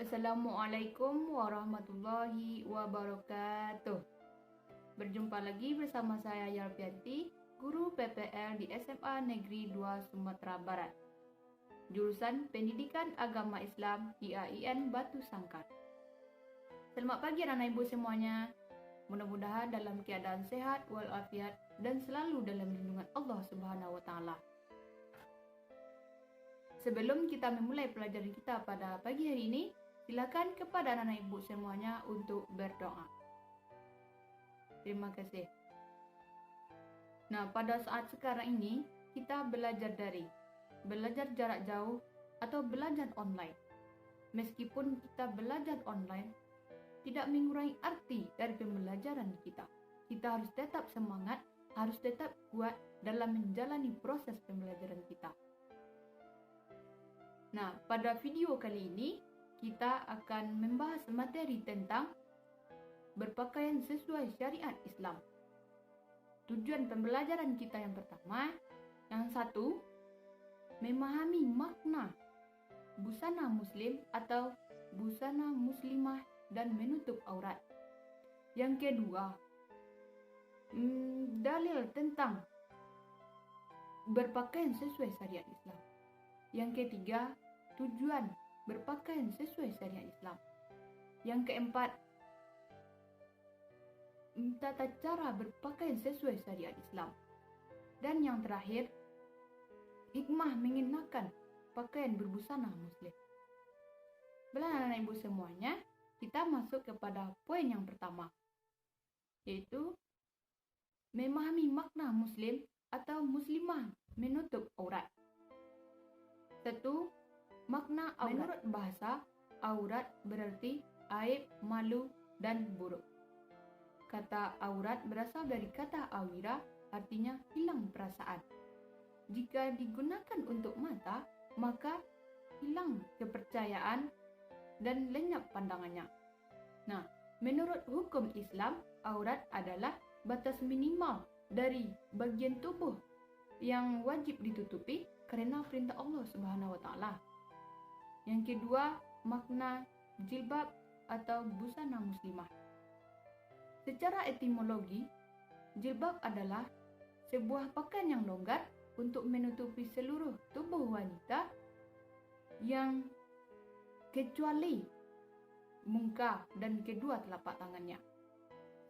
Assalamualaikum warahmatullahi wabarakatuh. Berjumpa lagi bersama saya Yalfianti, guru PPL di SMA Negeri 2 Sumatera Barat. Jurusan Pendidikan Agama Islam IAIN Batu Sangkar. Selamat pagi anak ibu semuanya. Mudah-mudahan dalam keadaan sehat walafiat dan selalu dalam lindungan Allah Subhanahu wa taala. Sebelum kita memulai pelajaran kita pada pagi hari ini, silakan kepada anak-anak ibu semuanya untuk berdoa. Terima kasih. Nah, pada saat sekarang ini kita belajar daring, belajar jarak jauh atau belajar online. Meskipun kita belajar online, tidak mengurangi arti dari pembelajaran kita. Kita harus tetap semangat, harus tetap kuat dalam menjalani proses pembelajaran kita. Nah, pada video kali ini kita akan membahas materi tentang berpakaian sesuai syariat Islam. Tujuan pembelajaran kita yang pertama, yang satu, memahami makna busana muslim atau busana muslimah dan menutup aurat. Yang kedua, dalil tentang berpakaian sesuai syariat Islam. Yang ketiga, tujuan berpakaian sesuai syariat Islam. Yang keempat, tata cara berpakaian sesuai syariat Islam. Dan yang terakhir, hikmah mengenakan pakaian berbusana muslim. Baiklah anak ibu semuanya, kita masuk kepada poin yang pertama, yaitu memahami makna muslim atau muslimah menutup aurat. Satu, makna aurat. Menurut bahasa, aurat berarti aib, malu, dan buruk. Kata aurat berasal dari kata awira, artinya hilang perasaan. Jika digunakan untuk mata, maka hilang kepercayaan dan lenyap pandangannya. Nah, menurut hukum Islam, aurat adalah batas minimal dari bagian tubuh yang wajib ditutupi karena perintah Allah Subhanahu wa taala. Yang kedua, makna jilbab atau busana muslimah. Secara etimologi, jilbab adalah sebuah pakaian yang longgar untuk menutupi seluruh tubuh wanita yang kecuali muka dan kedua telapak tangannya.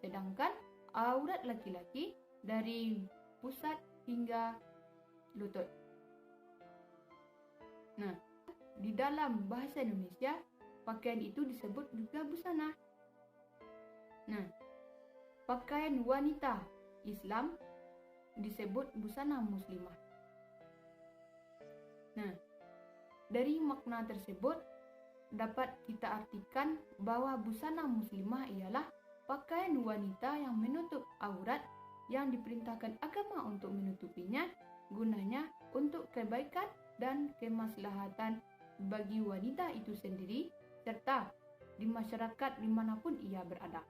Sedangkan aurat laki-laki dari pusat hingga lutut. Nah, di dalam bahasa Indonesia, pakaian itu disebut juga busana. Nah, pakaian wanita Islam disebut busana muslimah. Nah, dari makna tersebut dapat kita artikan bahwa busana muslimah ialah pakaian wanita yang menutup aurat yang diperintahkan agama untuk menutupinya, gunanya untuk kebaikan dan kemaslahatan bagi wanita itu sendiri serta di masyarakat dimanapun ia berada.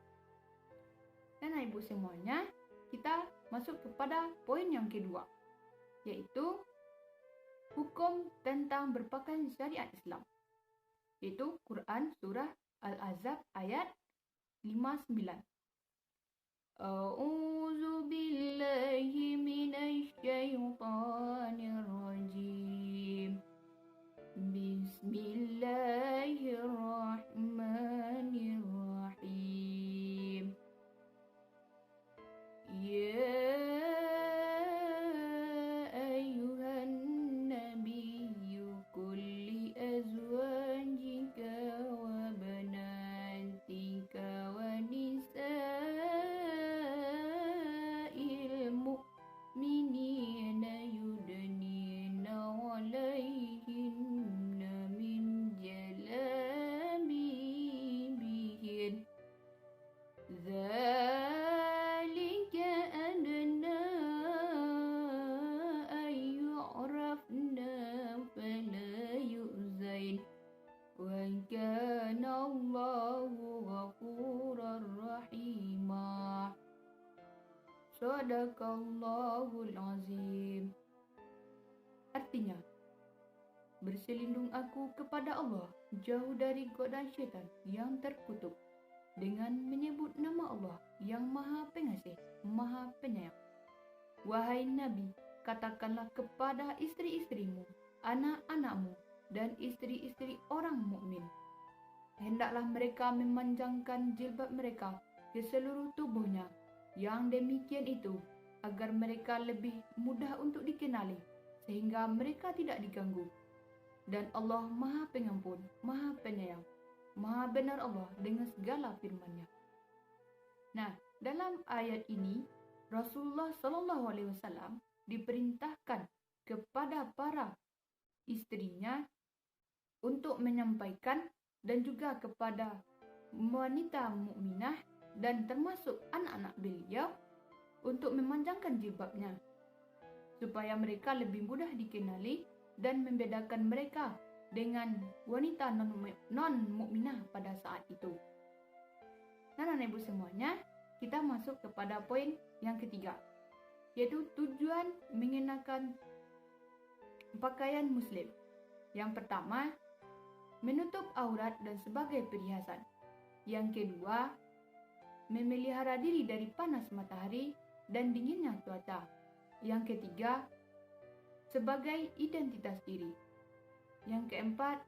Dan ibu semuanya, kita masuk kepada poin yang kedua, yaitu hukum tentang berpakaian syariat Islam, yaitu Quran surah Al-Ahzab ayat 59. A'udzu billahi minasy syaithanir rajim. Bismillahirrahmanirrahim. Ya ayyuhan nabiyyu qul li azwajika wa banatika wa nisa'il mu'minina yudnina 'alaihinna min jalabibihin. Dzalika adna ayyurafna fala yu'zain wa kana Allahu ghafurar rahima. Shadaqallahul azim. Artinya, berselindung aku kepada Allah jauh dari godaan syaitan yang terkutuk dengan menyebut nama Allah yang Maha Pengasih, Maha Penyayang. Wahai Nabi, katakanlah kepada istri-istrimu, anak-anakmu, dan istri-istri orang mukmin, hendaklah mereka memanjangkan jilbab mereka ke seluruh tubuhnya. Yang demikian itu agar mereka lebih mudah untuk dikenali, sehingga mereka tidak diganggu. Dan Allah Maha Pengampun, Maha Penyayang, Maha benar Allah dengan segala firman-Nya. Nah, dalam ayat ini Rasulullah SAW diperintahkan kepada para istrinya untuk menyampaikan, dan juga kepada wanita mukminah dan termasuk anak-anak beliau untuk memanjangkan jilbabnya supaya mereka lebih mudah dikenali dan membedakan mereka dengan wanita non-mukminah pada saat itu. Nah, Ibu semuanya, kita masuk kepada poin yang ketiga, yaitu tujuan mengenakan pakaian muslim. Yang pertama, menutup aurat dan sebagai perhiasan. Yang kedua, memelihara diri dari panas matahari dan dinginnya cuaca. Yang ketiga, sebagai identitas diri. Yang keempat,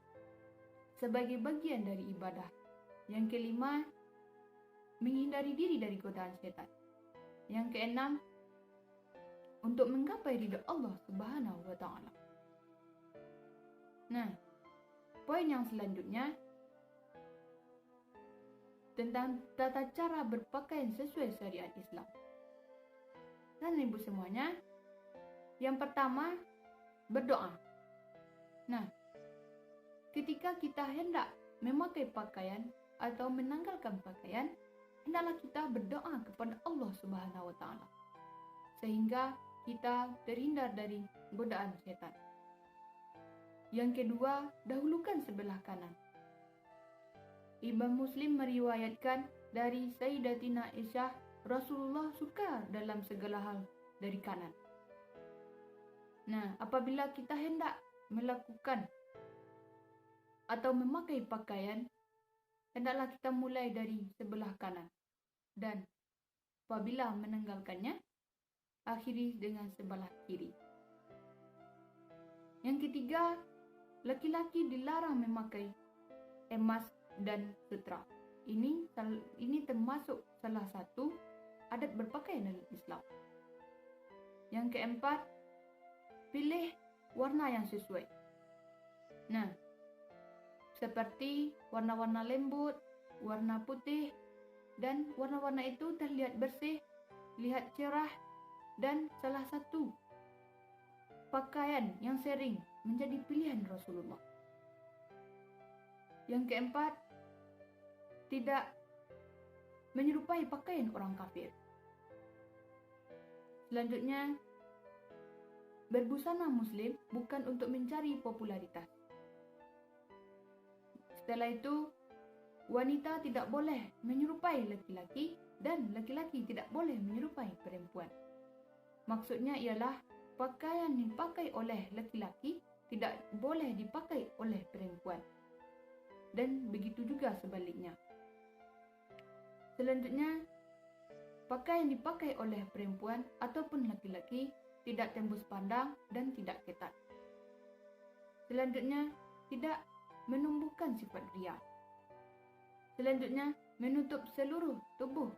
sebagai bagian dari ibadah. Yang kelima, menghindari diri dari godaan setan. Yang keenam, untuk menggapai ridha Allah Subhanahu wa Ta'ala. Nah, poin yang selanjutnya tentang tata cara berpakaian sesuai syariat Islam. Dan Ibu semuanya, yang pertama, berdoa. Nah, ketika kita hendak memakai pakaian atau menanggalkan pakaian, hendaklah kita berdoa kepada Allah Subhanahu wa Ta'ala, sehingga kita terhindar dari godaan setan. Yang kedua, dahulukan sebelah kanan. Imam Muslim meriwayatkan dari Sayyidatina Aisyah, Rasulullah suka dalam segala hal dari kanan. Nah, apabila kita hendak melakukan atau memakai pakaian, hendaklah kita mulai dari sebelah kanan. Dan apabila menanggalkannya, akhiri dengan sebelah kiri. Yang ketiga, laki-laki dilarang memakai emas dan sutra. Ini termasuk salah satu adat berpakaian dalam Islam. Yang keempat, pilih warna yang sesuai. Nah, seperti warna-warna lembut, warna putih, dan warna-warna itu terlihat bersih, lihat cerah, dan salah satu pakaian yang sering menjadi pilihan Rasulullah. Yang keempat, tidak menyerupai pakaian orang kafir. Selanjutnya, berbusana muslim bukan untuk mencari popularitas. Setelah itu, wanita tidak boleh menyerupai laki-laki dan laki-laki tidak boleh menyerupai perempuan. Maksudnya ialah pakaian yang dipakai oleh laki-laki tidak boleh dipakai oleh perempuan. Dan begitu juga sebaliknya. Selanjutnya, pakaian dipakai oleh perempuan ataupun laki-laki tidak tembus pandang dan tidak ketat. Selanjutnya, tidak menumbuhkan sifat ria. Selanjutnya, menutup seluruh tubuh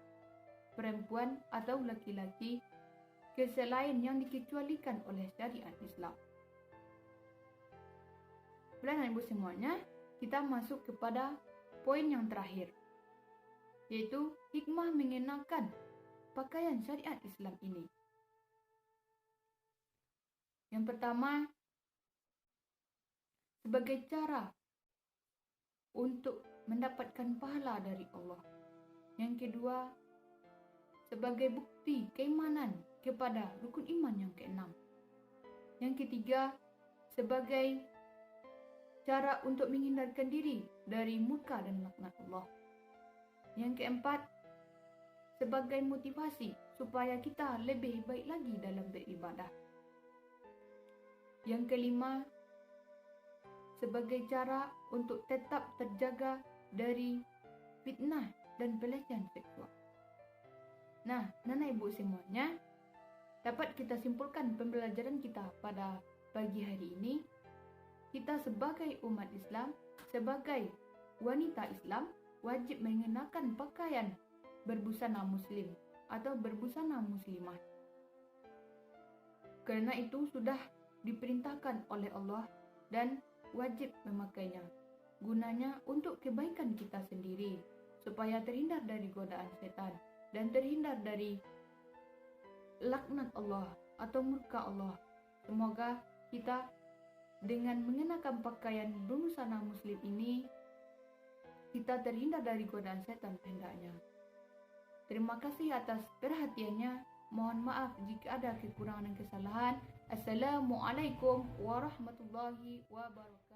perempuan atau laki-laki ke selain yang dikecualikan oleh syariat Islam. Baiklah Ibu semuanya, kita masuk kepada poin yang terakhir, yaitu hikmah mengenakan pakaian syariat Islam ini. Yang pertama, sebagai cara untuk mendapatkan pahala dari Allah. Yang kedua, sebagai bukti keimanan kepada rukun iman yang keenam. Yang ketiga, sebagai cara untuk menghindarkan diri dari murka dan laknat Allah. Yang keempat, sebagai motivasi supaya kita lebih baik lagi dalam beribadah. Yang kelima, sebagai cara untuk tetap terjaga dari fitnah dan pelecehan seksual. Nah, Nana Ibu semuanya, dapat kita simpulkan pembelajaran kita pada pagi hari ini, kita sebagai umat Islam, sebagai wanita Islam, wajib mengenakan pakaian berbusana muslim atau berbusana muslimah. Karena itu sudah diperintahkan oleh Allah dan wajib memakainya. Gunanya untuk kebaikan kita sendiri, supaya terhindar dari godaan setan dan terhindar dari laknat Allah atau murka Allah. Semoga kita dengan mengenakan pakaian berbusana muslim ini, kita terhindar dari godaan setan hendaknya. Terima kasih atas perhatiannya. Mohon maaf jika ada kekurangan dan kesalahan. Assalamualaikum warahmatullahi wabarakatuh.